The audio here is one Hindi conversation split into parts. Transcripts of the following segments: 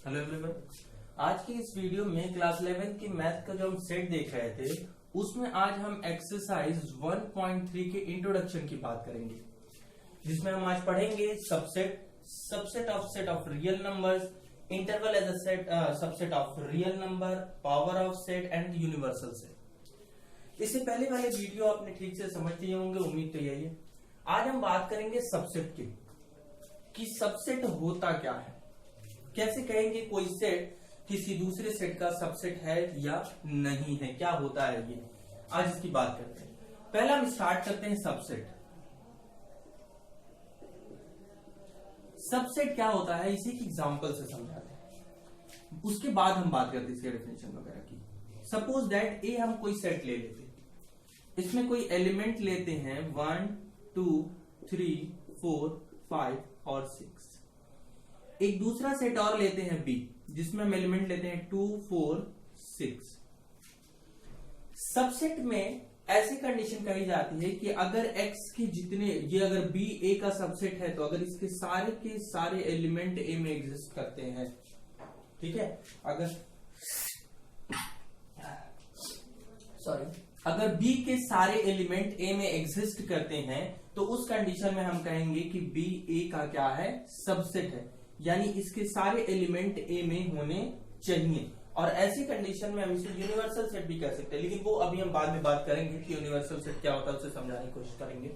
Hello everyone. आज की इस वीडियो में क्लास 11 की मैथ का जो हम सेट देख रहे थे उसमें आज हम एक्सरसाइज 1.3 के इंट्रोडक्शन की बात करेंगे, जिसमें हम आज पढ़ेंगे subset of real numbers, interval as a subset of real number, power of set and universal set. इससे पहले वाले वीडियो आपने ठीक से समझ लिए होंगे, उम्मीद तो यही है। आज हम बात करेंगे सबसेट की कि सबसेट होता क्या है, कैसे कहेंगे कोई सेट किसी दूसरे सेट का सबसेट है या नहीं है, क्या होता है ये, आज इसकी बात करते हैं। पहला हम स्टार्ट करते हैं सबसेट। सबसेट क्या होता है इसी की एग्जांपल से समझाते हैं, उसके बाद हम बात करते हैं इसके डेफिनेशन वगैरह की। सपोज दैट ए हम कोई सेट ले लेते हैं, इसमें कोई एलिमेंट लेते हैं 1 2 3 4 5 और 6। एक दूसरा सेट और लेते हैं बी, जिसमें हम एलिमेंट लेते हैं 2 4 6। सबसेट में ऐसी कंडीशन कही जाती है कि अगर x के जितने, ये अगर b a का सबसेट है तो अगर इसके सारे के सारे एलिमेंट a में एग्जिस्ट करते हैं, ठीक है, अगर b के सारे एलिमेंट a में एग्जिस्ट करते हैं तो उस कंडीशन में हम कहेंगे कि b a का क्या है, सबसेट है, यानी इसके सारे एलिमेंट a में होने चाहिए। और ऐसी कंडीशन में हम इसे यूनिवर्सल सेट भी कह सकते हैं, लेकिन वो अभी हम बाद में बात करेंगे कि यूनिवर्सल सेट क्या होता है, उसे समझाने की कोशिश करेंगे।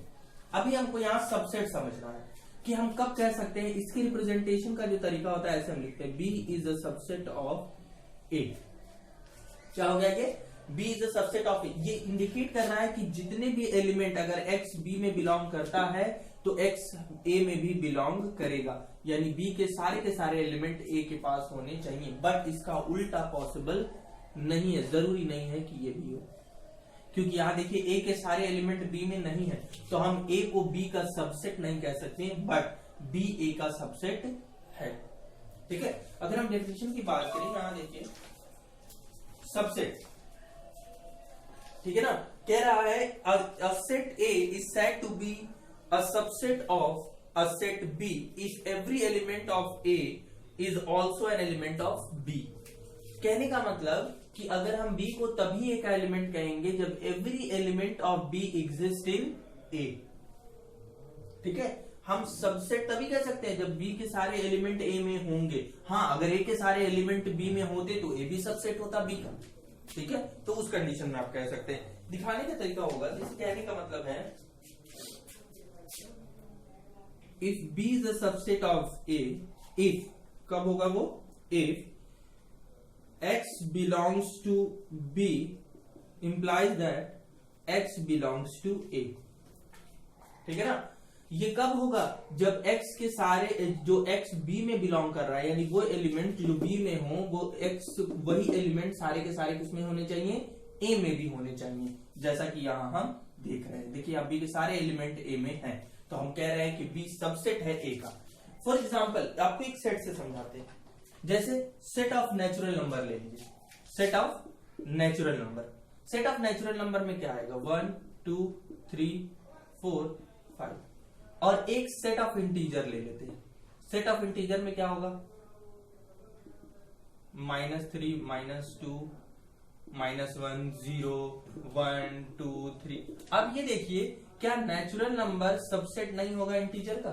अभी हमको यहाँ सबसेट समझना है कि हम कब कह सकते हैं। इसकी रिप्रेजेंटेशन का जो तरीका होता है ऐसे हम लिखते हैं b is a subset of a। क्या हो गया ये, b is a subset of a। ये इंडिकेट कर रहा है कि जितने भी एलिमेंट अगर x b में बिलोंग करता है तो x a में भी बिलोंग करेगा, यानी b के सारे एलिमेंट a के पास होने चाहिए। बट इसका उल्टा पॉसिबल नहीं है, जरूरी नहीं है कि ये भी हो, क्योंकि यहां देखिए a के सारे एलिमेंट b में नहीं है, तो हम a को b का सबसेट नहीं कह सकते, बट b a का सबसेट है। ठीक है, अगर हम डेफिनेशन की बात करें, यहां देखिए सबसेट, ठीक है ना, कह रहा है a set A is said to be a subset of a set B if every element of A is also an element of B। कहने का मतलब कि अगर हम B को तभी एक एलिमेंट कहेंगे जब every element of B exists in A। ठीक है, हम सबसेट तभी कह सकते हैं जब B के सारे एलिमेंट A में होंगे। हाँ, अगर A के सारे एलिमेंट B में होते तो A भी सबसेट होता B का। ठीक है, तो उस कंडीशन में आप कह सकते हैं। दिखाने का तरीका होगा, जैसे कहने का मतलब है if B is a subset of A, if कब होगा वो, if X belongs to B implies that X belongs to A। ठीक है ना, ये कब होगा, जब X के सारे, जो X B में बिलोंग कर रहा है, यानी वो एलिमेंट जो B में हो वो X, वही एलिमेंट सारे के सारे किसमें होने चाहिए, A में भी होने चाहिए, जैसा कि यहां हम देख रहे हैं। देखिए अब B के सारे एलिमेंट A में हैं, तो हम कह रहे हैं कि B सबसेट है A का। फॉर एग्जाम्पल आपको एक सेट से समझाते हैं, जैसे सेट ऑफ नेचुरल नंबर ले लीजिए। Set of natural number, set of natural number में क्या आएगा, 1 2 3 4 5, और एक सेट ऑफ इंटीजर ले लेते हैं। सेट ऑफ इंटीजर में क्या होगा, -3 -2 -1 0 1 2 3। अब ये देखिए, क्या नेचुरल नंबर सबसेट नहीं होगा इंटीजर का,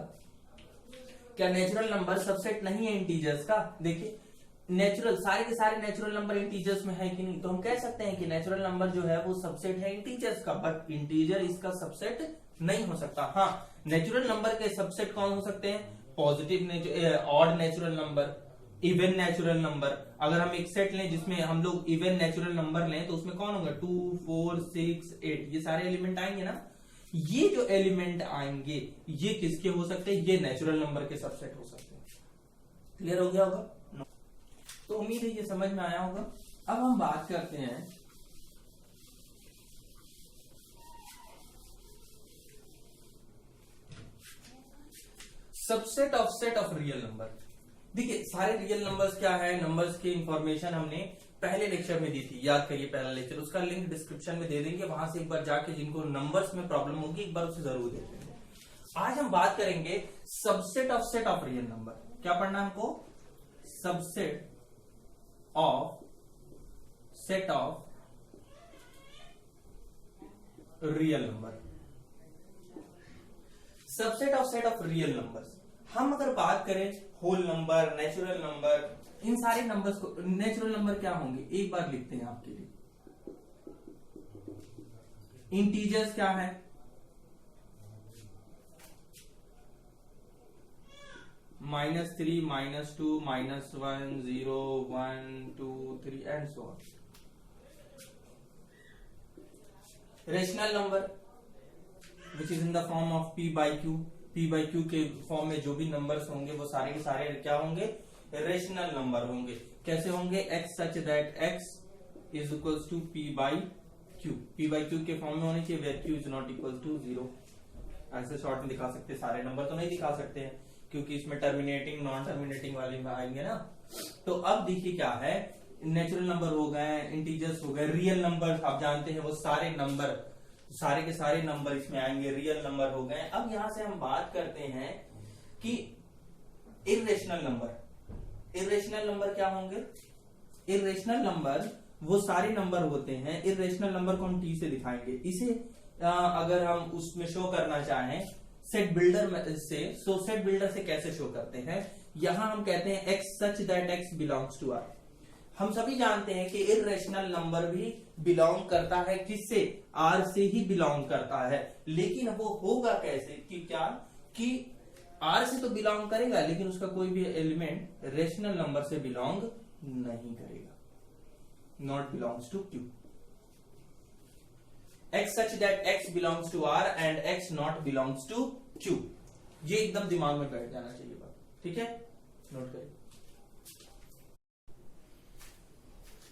क्या नेचुरल नंबर सबसेट नहीं है इंटीजर्स का। देखिए नेचुरल, सारे के सारे नेचुरल नंबर इंटीजर्स में है कि नहीं, तो हम कह सकते हैं कि नेचुरल नंबर जो है वो सबसेट है इंटीजर्स का, बट इंटीजर इसका सबसेट नहीं हो सकता। हाँ, नेचुरल नंबर के सबसेट कौन हो सकते हैं, positive odd natural number, even natural number. अगर हम एक सेट लें जिसमें हम लोग इवन नेचुरल नंबर लें तो उसमें कौन होगा, 2 4 6 8, ये सारे एलिमेंट आएंगे ना। ये जो एलिमेंट आएंगे ये किसके हो सकते हैं, ये नेचुरल नंबर के सबसेट हो सकते हैं। क्लियर हो गया होगा, तो उम्मीद है ये समझ में आया होगा। अब हम बात करते हैं subset of set of real number. देखिए सारे रियल नंबर्स क्या है, नंबर्स की इंफॉर्मेशन हमने पहले लेक्चर में दी थी, याद करिए पहला लेक्चर, उसका लिंक डिस्क्रिप्शन में दे देंगे, वहां से एक बार जाके जिनको नंबर्स में प्रॉब्लम होगी एक बार उसे जरूर देख लेंगे। आज हम बात करेंगे subset of set of real number. क्या पढ़ना है हमको, subset of set of real number. Subset of set of real numbers. हम अगर बात करें होल नंबर, नेचुरल नंबर, इन सारे नंबर्स को, नेचुरल नंबर क्या होंगे एक बार लिखते हैं आपके लिए। इंटीजर्स क्या है? -3, -2, -1, 0, 1, 2, 3 and so on. Rational number which is in the form of p by q। p by q के फॉर्म में जो भी नंबर्स होंगे वो सारे के सारे क्या होंगे? रेशनल नंबर होंगे। कैसे होंगे? x such that x is equals to p by q। p by q के फॉर्म में होने चाहिए where q is not equal to 0। ऐसे शॉर्ट में दिखा सकते हैं, सारे नंबर तो नहीं दिखा सकते हैं क्योंकि इसमें टर्मिनेटिंग नॉन टर्मिनेटिंग वाले में आएंगे ना। तो अब देखिए क्या है, नेचुरल नंबर हो गए, इंटीजर्स हो गए, रियल नंबर आप जानते हैं वो सारे नंबर, सारे के सारे नंबर इसमें आएंगे, रियल नंबर हो गए। अब यहां से हम बात करते हैं कि इर्रेशनल नंबर। इर्रेशनल नंबर क्या होंगे? इर्रेशनल नंबर वो सारे नंबर होते हैं, इर्रेशनल नंबर को हम टी से दिखाएंगे। इसे अगर हम उसमें शो करना चाहें सेट बिल्डर से, सो सेट बिल्डर से कैसे शो करते हैं? यहां हम कहते हैं x such that x belongs to r। हम सभी जानते हैं कि इर्रेशनल नंबर भी बिलोंग करता है किससे? r से ही बिलोंग करता है। लेकिन वो होगा कैसे? कि क्या कि r से तो बिलोंग करेगा लेकिन उसका कोई भी एलिमेंट रेशनल नंबर से बिलोंग नहीं करेगा, not belongs to q। x such that x belongs to r and x not belongs to q। ये एकदम दिमाग में बैठ जाना चाहिए बात, ठीक है? नोट करें।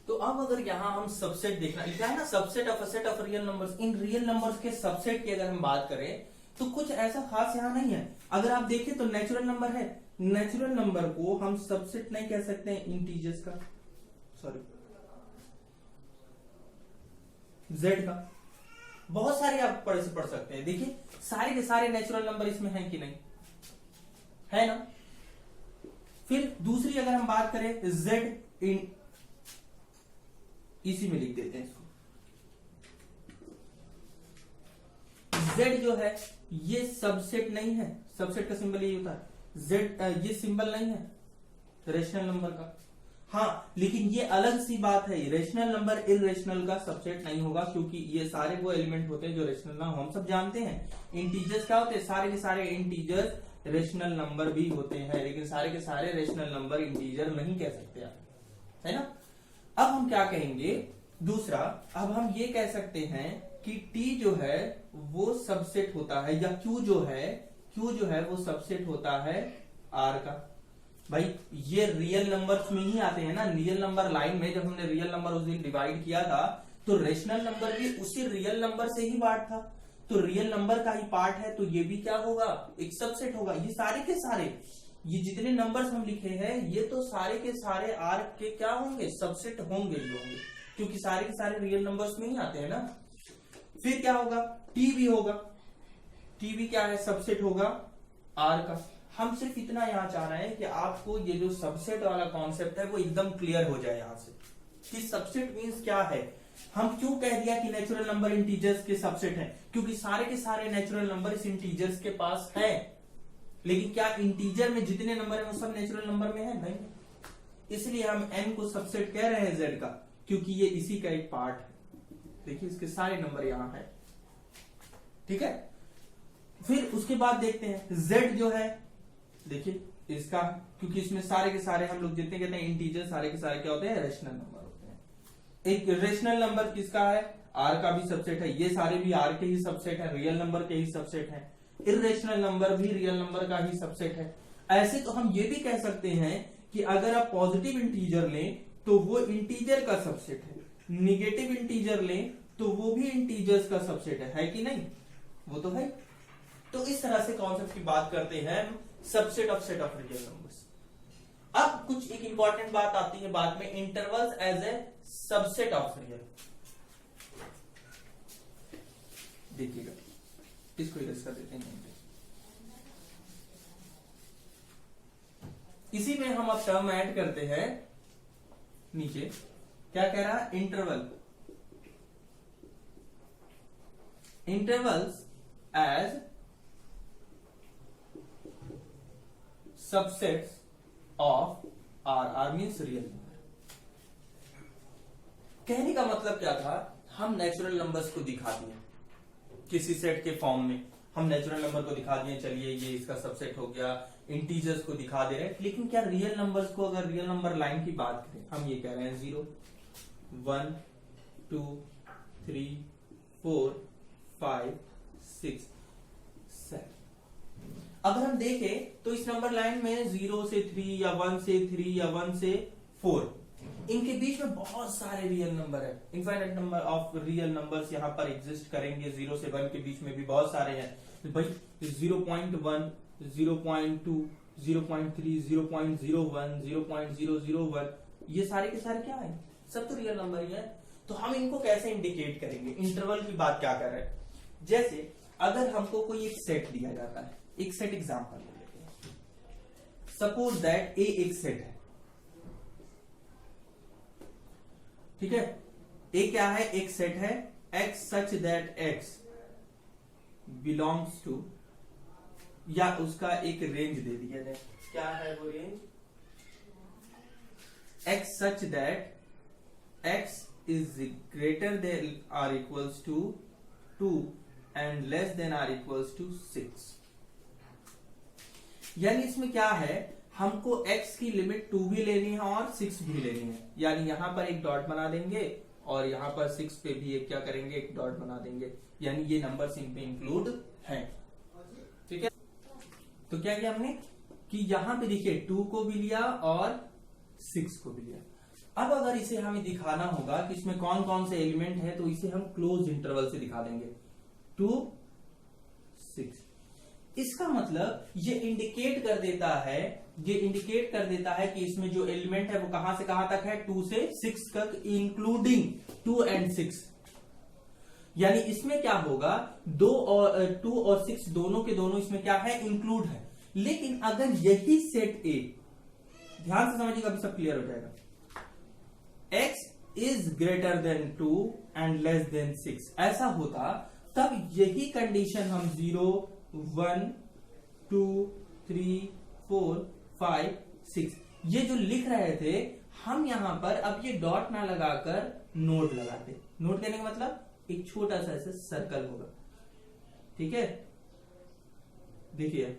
तो अब अगर यहां हम सबसेट देखना, लिखा है ना subset of a set of real numbers. In real numbers के सबसेट की अगर हम बात करें तो कुछ ऐसा खास यहां नहीं है। अगर आप देखें तो नेचुरल नंबर है, नेचुरल नंबर को हम सबसेट नहीं कह सकते हैं इंटीजर्स का, सॉरी z का। बहुत सारे आप पढ़ सकते हैं। देखिए सारे के सारे नेचुरल नंबर इसमें हैं कि नहीं, है ना। फिर दूसरी अगर हम बात करें z इन, इसी में लिख देते हैं इसको। z जो है ये सबसेट नहीं है, सबसेट का सिंबल यही होता है z, ये सिंबल नहीं है रेशनल नंबर का। हाँ, लेकिन ये अलग सी बात है, रेशनल नंबर इर्रेशनल का सबसेट नहीं होगा क्योंकि ये सारे वो एलिमेंट होते हैं जो रेशनल ना हो। हम सब जानते हैं इंटीजर्स क्या होते हैं, सारे के सारे इंटीजर्स रेशनल नंबर भी होते हैं, लेकिन सारे के सारे रेशनल नंबर इंटीजर नहीं कह सकते आप, है ना। अब हम क्या कहेंगे दूसरा, अब हम ये कह सकते हैं कि t जो है वो सबसेट होता है, या q जो है वो सबसेट होता है r का। भाई ये रियल नंबर्स में ही आते हैं ना, रियल नंबर लाइन में जब हमने रियल नंबर उस दिन डिवाइड किया था तो रेशनल नंबर भी उसी रियल नंबर से ही पार्ट था, तो रियल नंबर का ही पार्ट है, तो ये भी क्या होगा? एक सबसेट होगा। ये सारे के सारे, ये जितने नंबर्स हम लिखे हैं ये तो सारे के सारे आर के क्या होंगे? सबसेट होंगे ही होंगे, क्योंकि सारे के सारे रियल नंबर्स में ही आते हैं ना। फिर क्या होगा? टी भी होगा, टी भी क्या है? सबसेट होगा आर का। हम सिर्फ इतना यहां चाह रहे हैं कि आपको ये जो सबसेट वाला कॉन्सेप्ट है वो एकदम क्लियर हो जाए यहां से कि सबसेट मींस क्या है। हम क्यों कह दिया कि नेचुरल नंबर इंटीजर्स के सबसेट है? क्योंकि सारे के सारे नेचुरल नंबर इस इंटीजर्स के पास है, लेकिन क्या इंटीजर में जितने नंबर है वो सब नेचुरल नंबर में है? नहीं, इसलिए हम n को सबसेट कह रहे हैं z का, क्योंकि ये इसी का एक पार्ट है। देखिए इसके सारे नंबर यहां है, ठीक है। फिर उसके बाद देखते हैं z जो है, देखिए इसका, क्योंकि इसमें सारे के सारे हम लोग जितने कहते हैं इंटीजर, सारे के सारे क्या होते हैं? रेशनल नंबर होते हैं। एक रेशनल नंबर किसका है? r का भी सबसेट है, ये सारे भी r के ही सबसेट है, रियल नंबर के ही सबसेट है। इर्रेशनल नंबर भी रियल नंबर का ही सबसेट है। ऐसे तो हम ये भी कह सकते हैं कि अगर आप पॉजिटिव इंटीजर लें तो वो इंटीजर का सबसेट है, निगेटिव इंटीजर लें तो वो भी इंटीजर्स का सबसेट है कि नहीं? वो तो है। तो इस तरह से कॉन्सेप्ट की बात करते हैं subset of set of real numbers. अब कुछ एक इंपॉर्टेंट बात आती है बाद में, intervals as a subset of real. देखिएगा इसको इरेज कर देते हैं। इसी में हम अब टर्म ऐड करते हैं नीचे, क्या कह रहा है, intervals as subsets of R means real number. कहने का मतलब क्या था, हम नेचुरल नंबर्स को दिखा दिए किसी सेट के फॉर्म में, हम नेचुरल नंबर को दिखा दिए, चलिए ये इसका सबसेट हो गया, इंटीजर्स को दिखा दे रहे हैं, लेकिन क्या रियल नंबर्स को, अगर रियल नंबर लाइन की बात करें, हम ये कह रहे हैं 0 1 2 3 4 5 6 7। अगर हम देखें तो इस नंबर लाइन में 0 से 3 या 1 से 3 या 1 से 4, इनके बीच में बहुत सारे रियल नंबर है, infinite number of real numbers यहाँ पर एग्जिस्ट करेंगे। 0 से 1 के बीच में भी बहुत सारे हैं भाई, 0.1 0.2 0.3 0.01 0.001, ये सारे के सारे क्या है, सब तो रियल नंबर ही है। तो हम इनको कैसे इंडिकेट करेंगे, इंटरवल की बात क्या कर रहे हैं, जैसे अगर हमको कोई एक सेट दिया जाता है, एक सेट एग्जांपल ले लेते हैं, सपोज दैट ए एक सेट है, ठीक है, ए क्या है, एक सेट है, x such that x belongs to, या उसका एक रेंज दे दिया जाए, क्या है वो range, x such that x is greater than or equals to 2 and less than or equals to 6। यानी इसमें क्या है, हमको x की लिमिट 2 भी लेनी है और 6 भी लेनी है, यानी यहां पर एक डॉट बना देंगे और यहां पर 6 पे भी एक क्या करेंगे, एक डॉट बना देंगे, यानी ये नंबर्स इनमें इंक्लूड हैं, ठीक है। तो क्या किया हमने कि यहां पे देखिए 2 को भी लिया और 6 को भी लिया। अब अगर इसे हमें दिखाना होगा कि इसमें कौन कौन से एलिमेंट है, तो इसे हम क्लोज इंटरवल से दिखा देंगे, 2 6। इसका मतलब ये इंडिकेट कर देता है, ये इंडिकेट कर देता है कि इसमें जो एलिमेंट है वो कहां से कहां तक है, 2 से 6 तक, इंक्लूडिंग 2 एंड 6। यानी इसमें क्या होगा, 2 और 6 दोनों के दोनों इसमें क्या है, इंक्लूड है। लेकिन अगर यही सेट ए, ध्यान से समझिएगा, अभी सब क्लियर हो जाएगा, x is greater then 2 and less than 6 ऐसा होता, तब यही कंडीशन हम 0 1 2 3 4 5 6 ये जो लिख रहे थे, हम यहां पर अब ये डॉट ना लगाकर नोड लगाते। नोड कहने का मतलब एक छोटा सा ऐसे सर्कल होगा, ठीक है, देखिए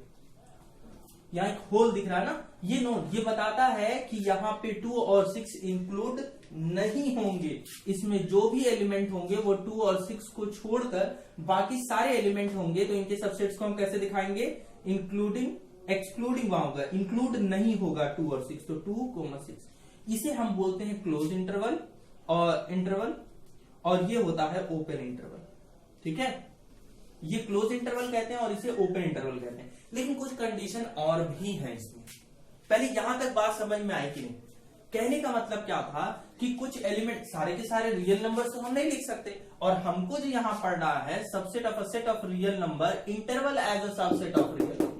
यहां एक होल दिख रहा है ना, ये नोड ये बताता है कि यहां पे 2 और 6 इंक्लूड नहीं होंगे, इसमें जो भी एलिमेंट होंगे वो 2 और 6 को छोड़कर बाकी सारे एलिमेंट होंगे। तो इनके सबसेट्स को हम कैसे दिखाएंगे, इंक्लूडिंग, एक्सक्लूडिंग वहां होगा, इंक्लूड नहीं होगा 2 और 6, तो 2 6। इसे हम बोलते हैं क्लोज इंटरवल और ये होता है ओपन इंटरवल, ठीक है, ये क्लोज इंटरवल कहते हैं और इसे ओपन इंटरवल कहते हैं। लेकिन कुछ कंडीशन और भी हैं इसमें, पहले यहां तक बात समझ में आई कि नहीं। कहने का मतलब क्या था कि कुछ एलिमेंट, सारे के सारे रियल नंबर्स तो हम नहीं लिख सकते, और हमको जो यहां पढ़ना है subset of a set of real number, interval as a subset of real number.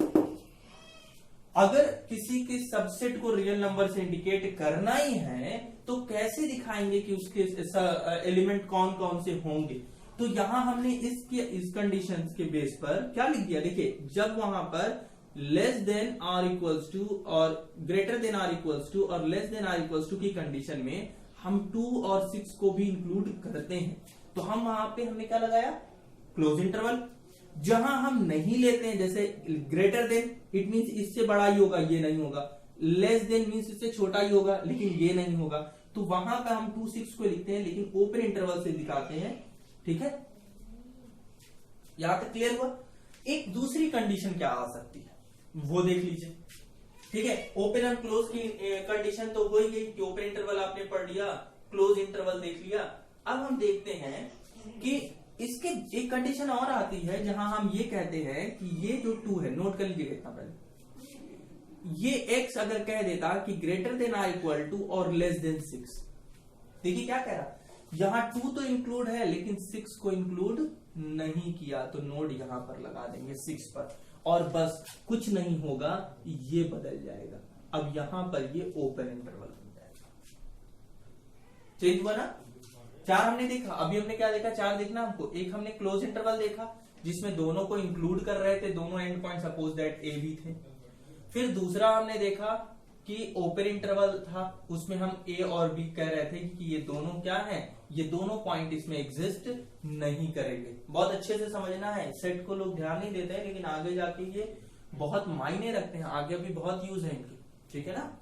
अगर किसी के सबसेट को रियल नंबर से इंडिकेट करना ही है तो कैसे दिखाएंगे कि उसके एलिमेंट कौन कौन से होंगे। तो यहां हमने इस कंडीशंस के बेस पर क्या लिख दिया, देखिए जब वहां पर less than or equals to और greater than or equals to और less than or equals to की कंडीशन में हम 2 और 6 को भी इंक्लूड करते हैं, तो हम वहां पे हमने क्या लगाया, क्लोज इंटरवल। जहां हम नहीं लेते हैं, जैसे ग्रेटर देन, इट मींस इससे बड़ा ही होगा, ये नहीं होगा, लेस देन मींस इससे छोटा ही होगा लेकिन ये नहीं होगा, तो वहां पर हम 2 6 को लिखते हैं लेकिन ओपन इंटरवल से दिखाते हैं, ठीक है। यहां तक क्लियर हुआ। एक दूसरी कंडीशन क्या आ सकती है वो देख लीजिए, ठीक है। ओपन और क्लोज की कंडीशन तो हो ही गई कि ओपन इंटरवल आपने पढ़ लिया, क्लोज इंटरवल देख लिया। अब हम देखते हैं कि इसके एक कंडीशन और आती है जहां हम ये कहते हैं कि ये जो 2 है, नोट कर लीजिएगा इतना पहले, ये x अगर कह देता कि greater than or equal to और लेस देन 6, देखिए क्या कह रहा, यहां 2 तो इंक्लूड है लेकिन 6 को इंक्लूड नहीं किया, तो नोड यहां पर लगा देंगे 6 पर, और बस कुछ नहीं होगा, ये बदल जाएगा, अब यहां पर ये ओपन इंटरवल बन जाएगा। चेंज हुआ ना? 4 हमने देखा, अभी हमने क्या देखा? 4 देखना हमको। एक हमने क्लोज इंटरवल देखा जिसमें दोनों को इंक्लूड कर रहे थे, दोनों end point suppose that A B थे। फिर दूसरा हमने देखा कि ओपन इंटरवल था, उसमें हम ए और बी कह रहे थे कि ये दोनों क्या हैं, ये दोनों पॉइंट इसमें एग्जिस्ट नहीं करेंगे। बहुत अच्छे से समझना है, सेट को लोग ध्यान नहीं देते हैं लेकिन आगे जाके ये बहुत मायने रखते हैं, आगे भी बहुत यूज है इनके, ठीक है ना।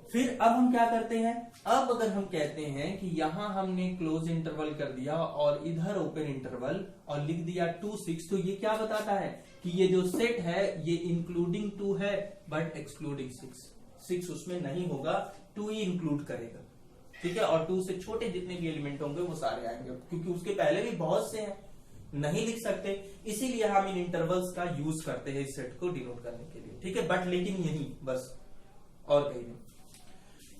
फिर अब हम क्या करते हैं, अब अगर हम कहते हैं कि यहां हमने क्लोज इंटरवल कर दिया और इधर ओपन इंटरवल और लिख दिया 2 6, तो ये क्या बताता है कि ये जो सेट है ये इंक्लूडिंग 2 है बट एक्सक्लूडिंग 6। 6 उसमें नहीं होगा, 2 ही इंक्लूड करेगा, ठीक है। और 2 से छोटे जितने भी एलिमेंट होंगे वो सारे आएंगे, क्योंकि उसके पहले भी बहुत से हैं, नहीं लिख सकते, इसीलिए हम इन इंटरवल्स का यूज करते हैं इस सेट को डिनोट करने के लिए, ठीक है। बट लेकिन यही बस, और कहीं नहीं।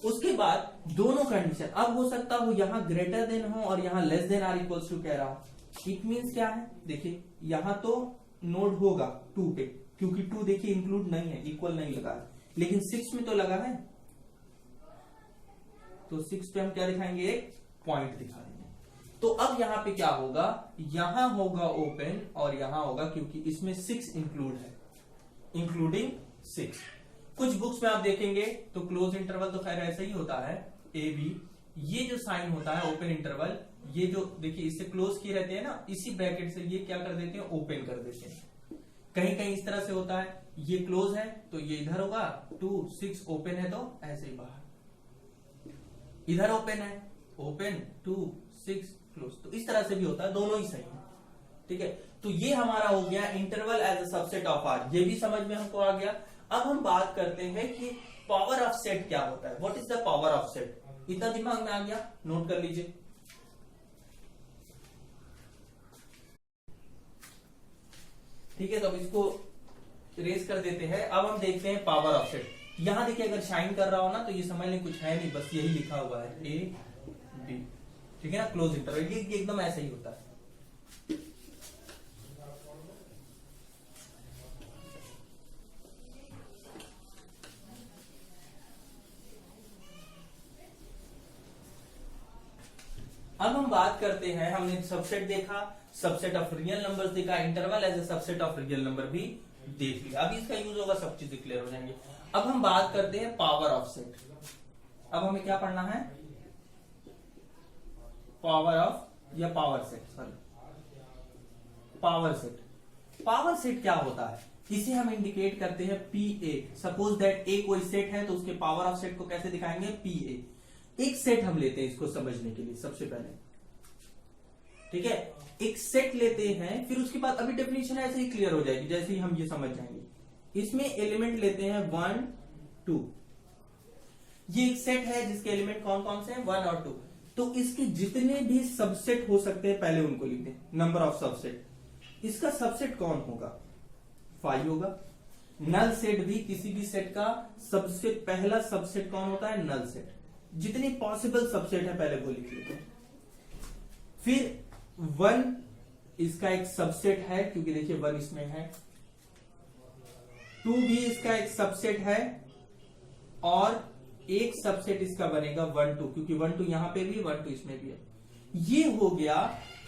उसके बाद दोनों कंडीशन, अब हो सकता हो यहां ग्रेटर देन हो और यहां less than or equals to कह रहा हूं। इट मींस क्या है, देखिए यहां तो नोड होगा 2 पे, क्योंकि 2 देखिए इंक्लूड नहीं है, इक्वल नहीं लगा है, लेकिन 6 में तो लगा है, तो 6 पे हम क्या दिखाएंगे, एक पॉइंट दिखा देंगे। तो अब यहां पे क्या होगा, यहां होगा ओपन और यहां होगा, क्योंकि इसमें 6 इंक्लूड है, इंक्लूडिंग 6। कुछ बुक्स में आप देखेंगे तो क्लोज इंटरवल तो खैर ऐसा ही होता है, ए बी, ये जो साइन होता है ओपन इंटरवल, ये जो देखिए इससे क्लोज किए रहते हैं ना, इसी ब्रैकेट से ये क्या कर देते हैं, ओपन कर देते हैं। कहीं कहीं इस तरह से होता है, ये क्लोज है तो ये इधर होगा 2 6, ओपन है तो ऐसे ही बाहर, इधर ओपन है, ओपन 2 6 क्लोज, तो इस तरह से भी होता है, दोनों ही सही है, ठीक है। तो ये हमारा हो गया interval as a subset of R, ये भी समझ में हमको आ गया। अब हम बात करते हैं कि पावर ऑफ सेट क्या होता है, what is the power of set. इतना दिमाग में आ गया, नोट कर लीजिए। ठीक है, तो अब इसको रेस कर देते हैं। अब हम देखते हैं पावर ऑफ सेट। यहां देखिए अगर शाइन कर रहा हो ना तो ये समझ लें कुछ है नहीं, बस यही लिखा हुआ है ए बी, ठीक है ना, क्लोज इंटरवल, ये एकदम ऐसा ही होता है। अब हम बात करते हैं, हमने सबसेट देखा, सबसेट ऑफ रियल नंबर्स देखा, interval as a subset of real number भी देख लिया। अभी इसका यूज होगा, सब चीजें क्लियर हो जाएंगे। अब हम बात करते हैं पावर ऑफ सेट। अब हमें क्या पढ़ना है, पावर ऑफ या power set, sorry power set. Power set क्या होता है, इसे हम इंडिकेट करते हैं पी ए। सपोज दैट ए कोई सेट है तो उसके पावर ऑफ सेट को कैसे दिखाएंगे, पी ए। एक सेट हम लेते हैं इसको समझने के लिए सबसे पहले, ठीक है, एक सेट लेते हैं, फिर उसके बाद अभी डेफिनेशन ऐसे ही क्लियर हो जाएगी जैसे ही हम ये समझ जाएंगे। इसमें एलिमेंट लेते हैं 1 2, ये एक सेट है जिसके एलिमेंट कौन कौन से हैं, 1 और 2। तो इसके जितने भी सबसेट हो सकते हैं पहले उनको लिखते हैं, नंबर ऑफ सबसेट। इसका सबसेट कौन होगा, 5 होगा। नल सेट भी, किसी भी सेट का सबसे पहला सबसेट कौन होता है, नल सेट। जितने पॉसिबल सबसेट है पहले वो लिख लेते हैं। फिर 1 इसका एक सबसेट है, क्योंकि देखिए 1 इसमें है। 2 भी इसका एक सबसेट है, और एक सबसेट इसका बनेगा 1 2, क्योंकि 1 2 यहां पे भी 1 2 इसमें भी है। ये हो गया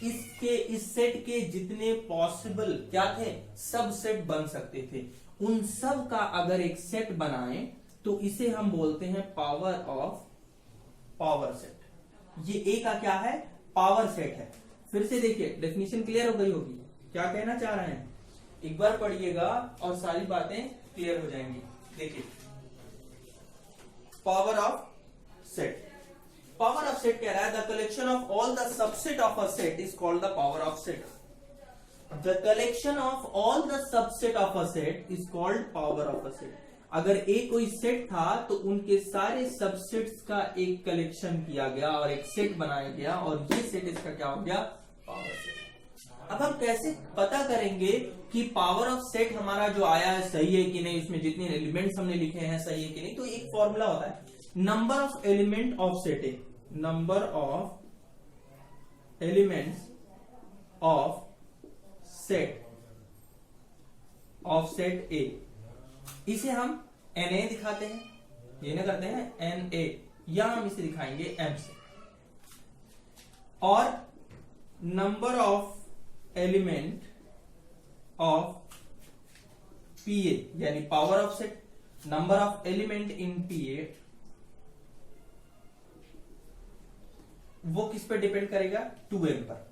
इसके, इस सेट के जितने पॉसिबल क्या थे, सबसेट बन सकते थे, उन सब का अगर एक सेट बनाएं तो इसे हम बोलते हैं पावर ऑफ पावर सेट। ये ए का क्या है, पावर सेट है। फिर से देखिए डेफिनेशन क्लियर हो गई होगी, क्या कहना चाह रहे हैं, एक बार पढ़िएगा और सारी बातें क्लियर हो जाएंगी। देखिए power of set, power of set कह रहा है the collection of all the subset of a set is called the power of set. The collection of all the subset of a set is called power of a set. अगर ए कोई सेट था तो उनके सारे सबसेट्स का एक कलेक्शन किया गया और एक सेट बनाया गया, और ये सेट इसका क्या हो गया, पावर सेट। अब हम कैसे पता करेंगे कि पावर ऑफ सेट हमारा जो आया है सही है कि नहीं, इसमें जितने एलिमेंट्स हमने लिखे हैं सही है कि नहीं। तो एक फॉर्मूला होता है, number of element of set A, number of elements of set ए, इसे हम Na दिखाते हैं, ये ना करते हैं Na, या हम इसे दिखाएंगे m से। और number of element of Pa यानी power of set, number of element in Pa वो किस पे डिपेंड करेगा, 2m पर।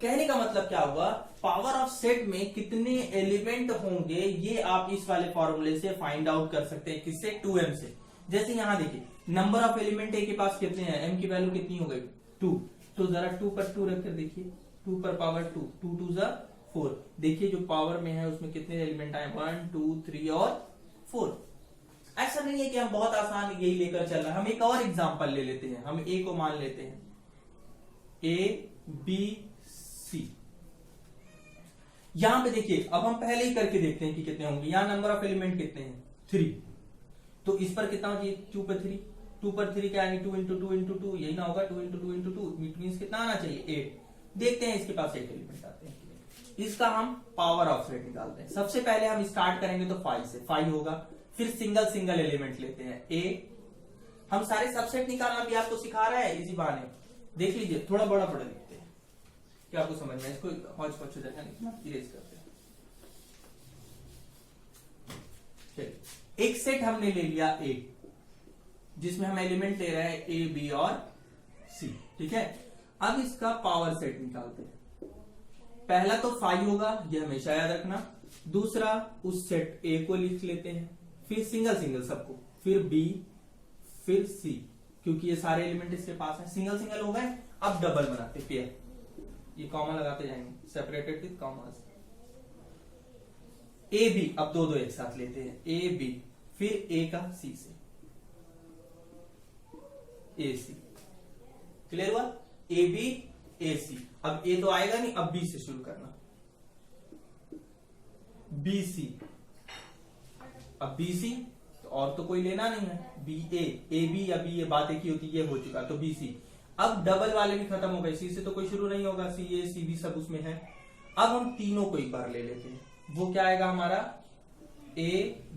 कहने का मतलब क्या हुआ, पावर ऑफ सेट में कितने एलिमेंट होंगे ये आप इस वाले फॉर्मूले से फाइंड आउट कर सकते हैं, किससे, 2m से। जैसे यहां देखिए नंबर ऑफ एलिमेंट ए के पास कितने हैं, m की वैल्यू कितनी हो गई, 2, तो जरा 2 पर 2 रखकर देखिए, 2 पर पावर 2, 2 2 जा 4। देखिए जो पावर में है उसमें कितने एलिमेंट आए, 1 2 3 और 4। ऐसा नहीं है कि हम बहुत आसान यही लेकर चल रहे हैं, हम एक और एग्जांपल ले लेते हैं। हम ए को मान लेते हैं ABC। यहां पे देखिए अब हम पहले ही करके देखते हैं कि कितने होंगे। यहां नंबर ऑफ एलिमेंट कितने हैं, 3, तो इस पर कितना हो, 2 पर 3, 2 पर 3 क्या है, 2 इंटू 2 इंटू 2, यही ना होगा, 2 इंटू 2 इंटू 2 मीन्स कितना आना चाहिए, 8। देखते हैं इसके पास 8 एलिमेंट आते हैं, इसका हम पावर ऑफ सेट निकालते हैं। सबसे पहले हम स्टार्ट करेंगे तो 5 से, 5 होगा, फिर सिंगल सिंगल एलिमेंट लेते हैं A। हम सारे सबसेट निकालना भी आपको सिखा रहा है इसी बहाने, देख लीजिए थोड़ा बड़ा बड़ा लिखते हैं, क्या आपको समझ में, इसको हौच पौच जगह लिखना, इरेज करते हैं। चलिए एक सेट हमने ले लिया A, जिसमें हम एलिमेंट ले रहे हैं A B और C, ठीक है। अब इसका पावर सेट निकालते हैं। पहला तो 5 होगा, ये हमेशा याद रखना। दूसरा उस सेट A को लिख लेते हैं, फिर सिंगल सिंगल सबको, फिर B, फिर C, क्योंकि ये सारे एलिमेंट इसके पास है। सिंगल सिंगल हो गए, अब डबल बनाते पेयर, ये कॉमा लगाते जाएंगे, separated with commas. A B, अब दो एक साथ लेते हैं, A B, फिर A का C से, A C, क्लियर हुआ, A B A C। अब A तो आएगा नहीं, अब B से शुरू करना, B C, अब B C तो और तो कोई लेना नहीं है, B A, A B या B A बात एक ही होती है, ये हो चुका, तो B C। अब डबल वाले भी खत्म हो गए, C से तो कोई शुरू नहीं होगा, C A C B सब उसमें है। अब हम तीनों को एक बार ले लेते हैं, वो क्या आएगा हमारा, A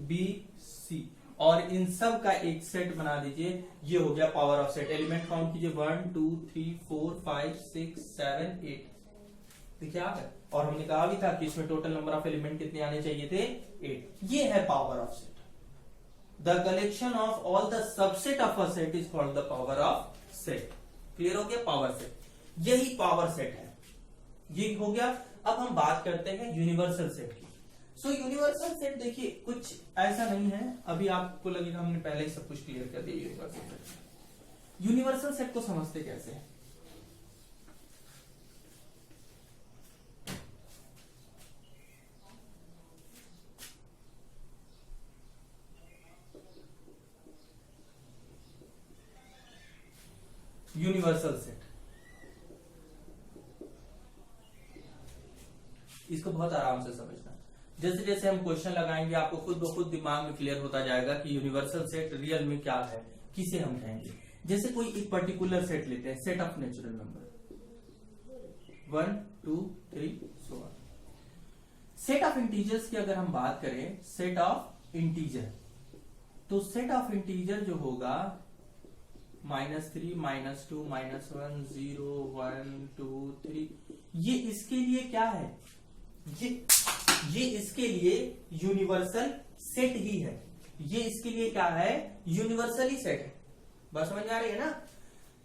B C, और इन सब का एक सेट बना दीजिए, ये हो गया power of set. Element count कीजिए, 1 2 3 4 5 6 7 8, देखिए आ गए। और हमने कहा भी था कि इसमें टोटल नंबर ऑफ एलिमेंट कितने आने चाहिए थे, 8। ये है power of set. The collection of all the subset of a set is called the power of set. Clear हो गया, पावर सेट, यही पावर सेट है, ये हो गया। अब हम बात करते हैं यूनिवर्सल सेट की। सो यूनिवर्सल सेट देखिए कुछ ऐसा नहीं है, अभी आपको लगेगा हमने पहले ही सब कुछ क्लियर कर दिया यूनिवर्सल सेट। यूनिवर्सल सेट को समझते कैसे हैं, यूनिवर्सल सेट, इसको बहुत आराम से समझना। जैसे जैसे हम क्वेश्चन लगाएंगे आपको खुद ब खुद दिमाग में क्लियर होता जाएगा कि यूनिवर्सल सेट रियल में क्या है, किसे हम कहेंगे। जैसे कोई एक पर्टिकुलर सेट लेते हैं, set of natural number 1 2 3 so on। Set of integers की अगर हम बात करें, सेट ऑफ इंटीजर, तो सेट ऑफ इंटीजर जो होगा -3 -2 -1 0 1 2 3, ये इसके लिए क्या है, ये इसके लिए यूनिवर्सल सेट ही है। ये इसके लिए क्या है, यूनिवर्सल ही सेट है। बात समझ आ रही है ना।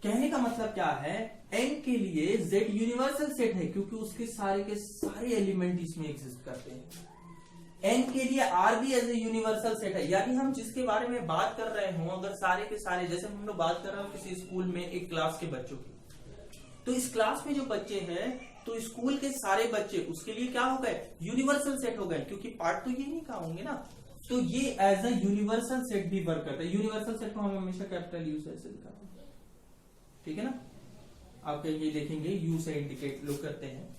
कहने का मतलब क्या है, n के लिए z यूनिवर्सल सेट है क्योंकि उसके सारे के सारे एलिमेंट इसमें एग्जिस्ट करते हैं। n के लिए r भी एज ए यूनिवर्सल सेट है, यानी हम जिसके बारे में बात कर रहे हो, अगर सारे के सारे, जैसे हम लोग बात कर रहे हो किसी स्कूल में एक क्लास के बच्चों की, तो इस क्लास में जो बच्चे हैं, तो स्कूल के सारे बच्चे उसके लिए क्या हो गए, यूनिवर्सल सेट हो गए, क्योंकि पार्ट तो ये नहीं कहा होंगे ना। तो ये एज ए यूनिवर्सल सेट भी वर्क करता है। यूनिवर्सल सेट को हम हमेशा कैपिटल यू से दिखाते हैं, ठीक है ना। आप ये देखेंगे यू से इंडिकेट लोग करते हैं।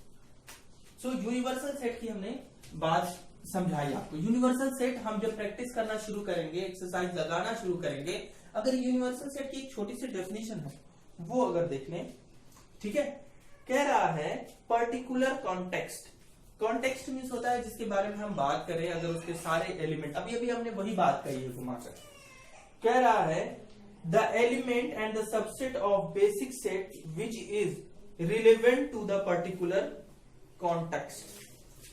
सो यूनिवर्सल सेट की हमने बात समझाई आपको। यूनिवर्सल सेट हम जब प्रैक्टिस करना शुरू करेंगे, एक्सरसाइज लगाना शुरू करेंगे, अगर यूनिवर्सल सेट की एक छोटी सी डेफिनेशन है वो अगर देख लें, ठीक है, कह रहा है पर्टिकुलर कॉन्टेक्स्ट कॉन्टेक्स्ट मीन्स होता है जिसके बारे में हम बात करें, अगर उसके सारे एलिमेंट, अभी अभी हमने वही बात कही है घुमाकर, कह रहा है the element and the subset of basic set which is relevant to the particular context.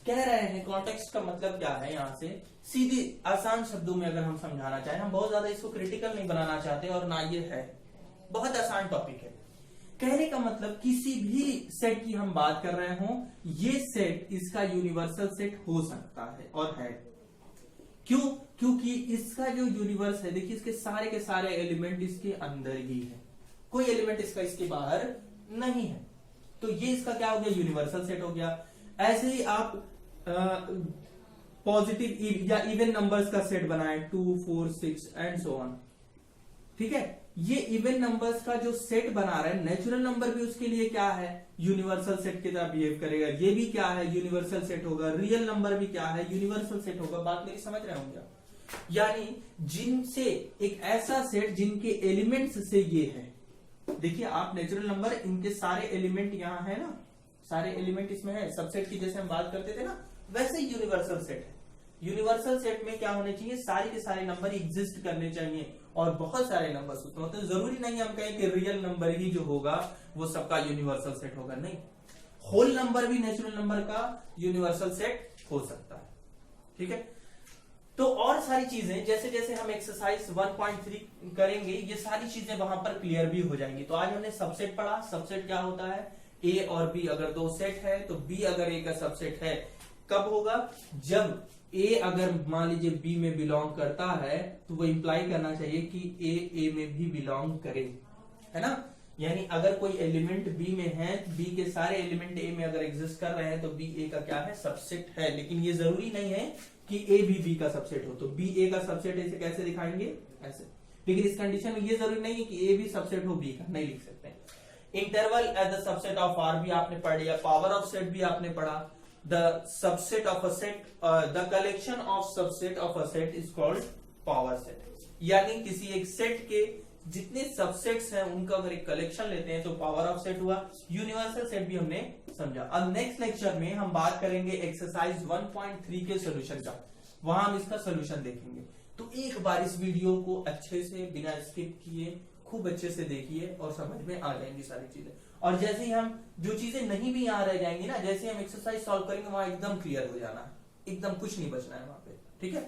कह रहे हैं कॉन्टेक्स्ट का मतलब क्या है, यहां से सीधी आसान शब्दों में अगर हम समझाना चाहें, हम बहुत ज्यादा इसको क्रिटिकल नहीं बनाना चाहते और ना ये है, बहुत आसान टॉपिक है। कहने का मतलब किसी भी सेट की हम बात कर रहे हो, ये सेट इसका यूनिवर्सल सेट हो सकता है और है। क्यों? क्योंकि इसका जो यूनिवर्स है, देखिए इसके सारे के सारे एलिमेंट इसके अंदर ही है, कोई एलिमेंट इसका इसके बाहर नहीं है, तो ये इसका क्या हो गया, यूनिवर्सल सेट हो गया। ऐसे ही आप पॉजिटिव या इवन नंबर्स का सेट बनाए 2, 4, 6 एंड सो ऑन, ठीक है, ये इवन नंबर्स का जो सेट बना रहे हैं, नेचुरल नंबर भी उसके लिए क्या है, यूनिवर्सल सेट की तरह बिहेव करेगा, ये भी क्या है, यूनिवर्सल सेट होगा, रियल नंबर भी क्या है, यूनिवर्सल सेट होगा। बात मेरी समझ रहे होंगे? यानी जिनसे एक ऐसा सेट जिनके एलिमेंट्स से ये है, देखिए आप नेचुरल नंबर, इनके सारे एलिमेंट यहां है ना, सारे एलिमेंट इसमें है, सबसेट की जैसे हम बात करते थे ना, वैसे ही यूनिवर्सल सेट है। यूनिवर्सल सेट में क्या होने चाहिए, सारे के सारे नंबर एग्जिस्ट करने चाहिए, और बहुत सारे नंबर उसमें होते हैं। जरूरी नहीं हम कहें कि रियल नंबर ही जो होगा वो सबका यूनिवर्सल सेट होगा, नहीं, होल नंबर भी नेचुरल नंबर का यूनिवर्सल सेट हो सकता है, ठीक है। तो और सारी चीजें जैसे जैसे हम एक्सरसाइज 1.3 करेंगे, ये सारी चीजें वहां पर क्लियर भी हो जाएंगी। तो आज हमने सबसेट पढ़ा, सबसेट क्या होता है, ए और बी अगर दो सेट है तो बी अगर ए का सबसेट है, कब होगा, जब ए अगर मान लीजिए बी में बिलोंग करता है, तो वो इंप्लाई करना चाहिए कि ए में भी बिलोंग करे, है ना। यानी अगर कोई एलिमेंट बी में है, बी के सारे एलिमेंट ए में अगर एग्जिस्ट कर रहे हैं, तो बी ए का क्या है, सबसेट है। लेकिन ये जरूरी नहीं है कि ए भी बी का सबसेट हो, तो बी ए का सबसेट ऐसे कैसे दिखाएंगे, ऐसे। लेकिन इस कंडीशन में ये जरूरी नहीं है कि ए भी सबसेट हो बी का, नहीं लिख सकते। Interval as the subset of R भी आपने पढ़ लिया, पावर ऑफ सेट भी आपने पढ़ा। The subset of a set, the collection of subset of a set is called power set। यानी किसी एक सेट के जितने सबसेट्स हैं उनका अगर एक कलेक्शन लेते हैं तो पावर ऑफ सेट हुआ। यूनिवर्सल सेट भी हमने समझा। अब नेक्स्ट लेक्चर में हम बात करेंगे एक्सरसाइज 1.3 के सोल्यूशन का, वहां हम इसका सोल्यूशन देखेंगे। तो एक बार इस वीडियो को अच्छे से बिना स्किप किए खूब अच्छे से देखिए और समझ में आ जाएंगी सारी चीजें। और जैसे ही हम जो चीजें नहीं भी यहाँ रह जाएंगी ना, जैसे हम एक्सरसाइज सॉल्व करेंगे वहां एकदम क्लियर हो जाना है, एकदम कुछ नहीं बचना है वहां पे, ठीक है।